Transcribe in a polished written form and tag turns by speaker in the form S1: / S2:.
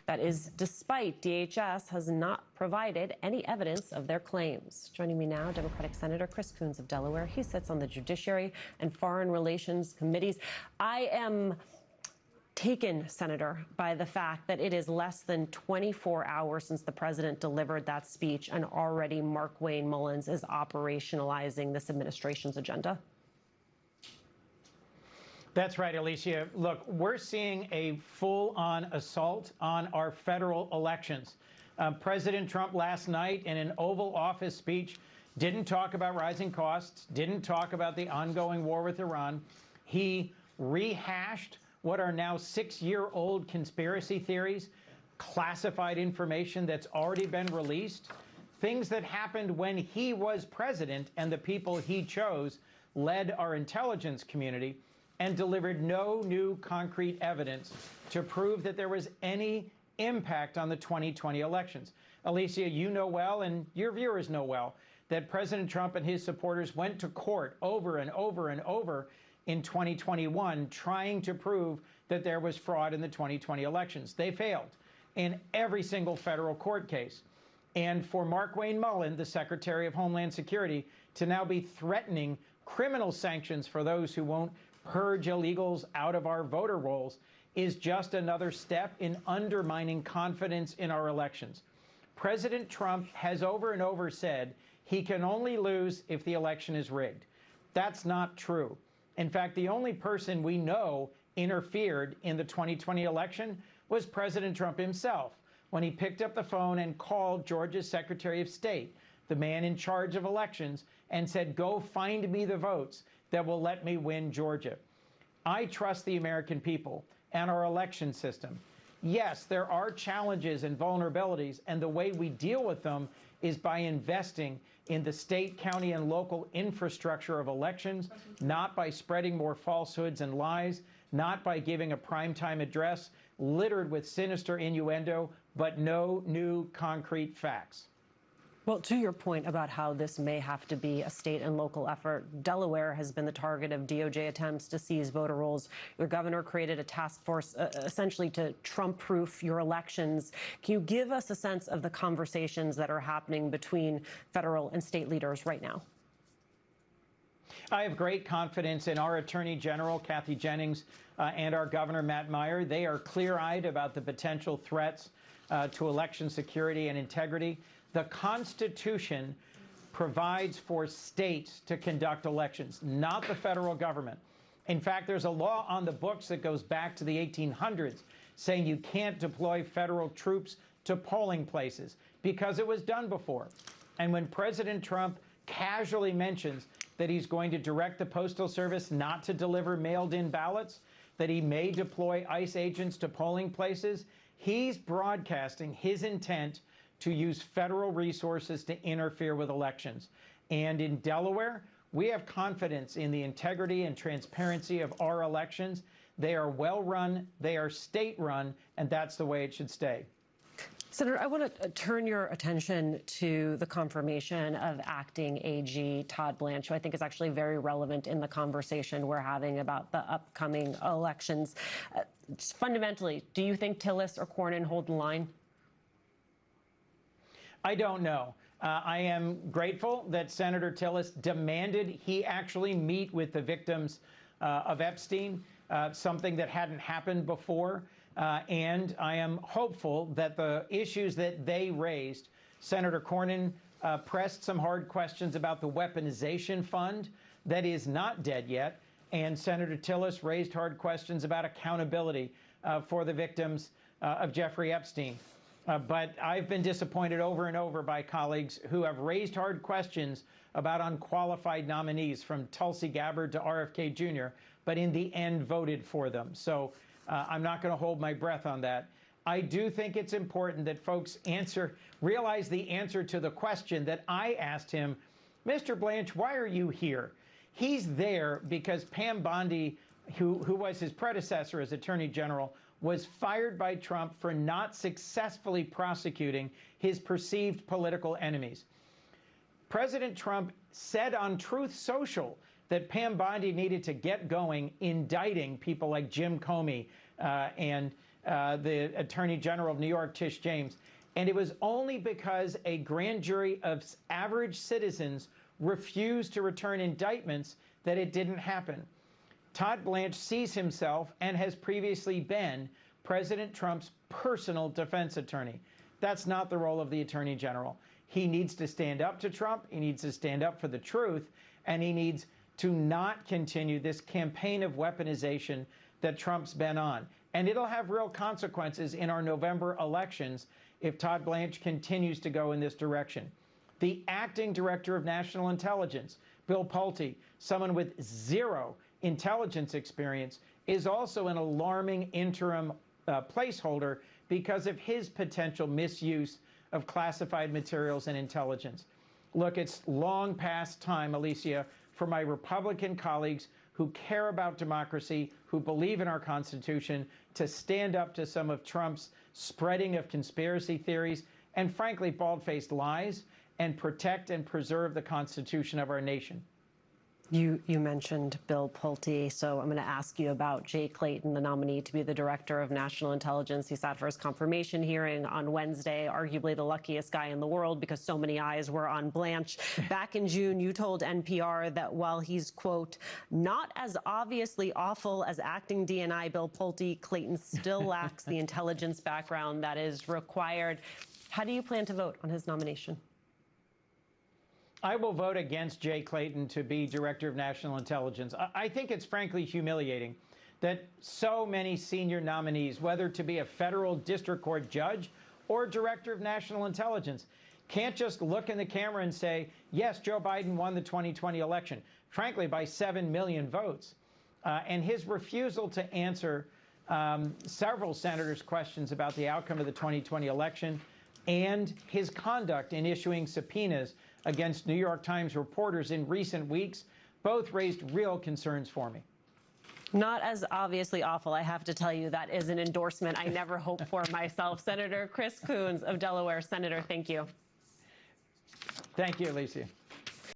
S1: That is despite DHS has not provided any evidence of their claims. Joining me now, Democratic Senator Chris Coons of Delaware. He sits on the Judiciary and Foreign Relations Committees. I am taken, Senator, by the fact that it is less than 24 hours since the president delivered that speech, and already Markwayne Mullins is operationalizing this administration's agenda.
S2: That's right, Alicia. Look, we're seeing a full-on assault on our federal elections. President Trump last night in an Oval Office speech didn't talk about rising costs, didn't talk about the ongoing war with Iran. He rehashed what are now 6-year-old conspiracy theories, classified information that's already been released, things that happened when he was president and the people he chose led our intelligence community, and delivered no new concrete evidence to prove that there was any impact on the 2020 elections. Alicia, you know well, and your viewers know well, that President Trump and his supporters went to court over and over and over in 2021 trying to prove that there was fraud in the 2020 elections. They failed in every single federal court case. And for Markwayne Mullins, the Secretary of Homeland Security, to now be threatening criminal sanctions for those who won't purge illegals out of our voter rolls is just another step in undermining confidence in our elections. President Trump has over and over said he can only lose if the election is rigged. That's not true. In fact, the only person we know interfered in the 2020 election was President Trump himself when he picked up the phone and called Georgia's Secretary of State, the man in charge of elections, and said, "Go find me the votes that will let me win Georgia." I trust the American people and our election system. Yes, there are challenges and vulnerabilities, and the way we deal with them is by investing in the state, county, and local infrastructure of elections, not by spreading more falsehoods and lies, not by giving a primetime address littered with sinister innuendo, but no new concrete facts.
S1: Well, to your point about how this may have to be a state and local effort, Delaware has been the target of DOJ attempts to seize voter rolls. Your governor created a task force essentially to Trump-proof your elections. Can you give us a sense of the conversations that are happening between federal and state leaders right now?
S2: I have great confidence in our Attorney General, Kathy Jennings, and our Governor, Matt Meyer. They are clear-eyed about the potential threats to election security and integrity. The Constitution provides for states to conduct elections, not the federal government. In fact, there's a law on the books that goes back to the 1800s saying you can't deploy federal troops to polling places because it was done before. And when President Trump casually mentions that he's going to direct the Postal Service not to deliver mailed-in ballots, that he may deploy ICE agents to polling places, he's broadcasting his intent to use federal resources to interfere with elections. And in Delaware, we have confidence in the integrity and transparency of our elections. They are well-run, they are state-run, and that's the way it should stay.
S1: Senator, I want to turn your attention to the confirmation of acting AG Todd Blanch, who I think is actually very relevant in the conversation we're having about the upcoming elections. Fundamentally, do you think Tillis or Cornyn hold the line?
S2: I don't know. I am grateful that Senator Tillis demanded he actually meet with the victims of Epstein, something that hadn't happened before. And I am hopeful that the issues that they raised, Senator Cornyn pressed some hard questions about the weaponization fund that is not dead yet. And Senator Tillis raised hard questions about accountability for the victims of Jeffrey Epstein. But I've been disappointed over and over by colleagues who have raised hard questions about unqualified nominees from Tulsi Gabbard to RFK Jr., but in the end voted for them. So I'm not going to hold my breath on that. I do think it's important that folks realize the answer to the question that I asked him, Mr. Blanch, why are you here? He's there because Pam Bondi, who was his predecessor as Attorney General, was fired by Trump for not successfully prosecuting his perceived political enemies. President Trump said on Truth Social that Pam Bondi needed to get going indicting people like Jim Comey and the Attorney General of New York, Tish James. And it was only because a grand jury of average citizens refused to return indictments that it didn't happen. Todd Blanch sees himself and has previously been President Trump's personal defense attorney. That's not the role of the Attorney General. He needs to stand up to Trump, he needs to stand up for the truth, and he needs to not continue this campaign of weaponization that Trump's been on. And it'll have real consequences in our November elections if Todd Blanch continues to go in this direction. The acting director of national intelligence, Bill Pulte, someone with zero intelligence experience, is also an alarming interim placeholder because of his potential misuse of classified materials and intelligence. Look, it's long past time, Alicia, for my Republican colleagues who care about democracy, who believe in our Constitution, to stand up to some of Trump's spreading of conspiracy theories and, frankly, bald-faced lies, and protect and preserve the Constitution of our nation.
S1: You mentioned Bill Pulte, so I'm going to ask you about Jay Clayton, the nominee to be the director of national intelligence. He sat for his confirmation hearing on Wednesday, arguably the luckiest guy in the world because so many eyes were on Blanch. Back in June, you told NPR that while he's, quote, not as obviously awful as acting DNI Bill Pulte, Clayton still lacks the intelligence background that is required. How do you plan to vote on his nomination?
S2: I will vote against Jay Clayton to be Director of National Intelligence. I think it's frankly humiliating that so many senior nominees, whether to be a federal district court judge or Director of National Intelligence, can't just look in the camera and say, yes, Joe Biden won the 2020 election, frankly, by 7 million votes. And his refusal to answer several senators' questions about the outcome of the 2020 election and his conduct in issuing subpoenas against New York Times reporters in recent weeks both raised real concerns for me.
S1: Not as obviously awful, I have to tell you. That is an endorsement I never hoped for myself. Senator Chris Coons of Delaware. Senator, thank you.
S2: Thank you, Alicia.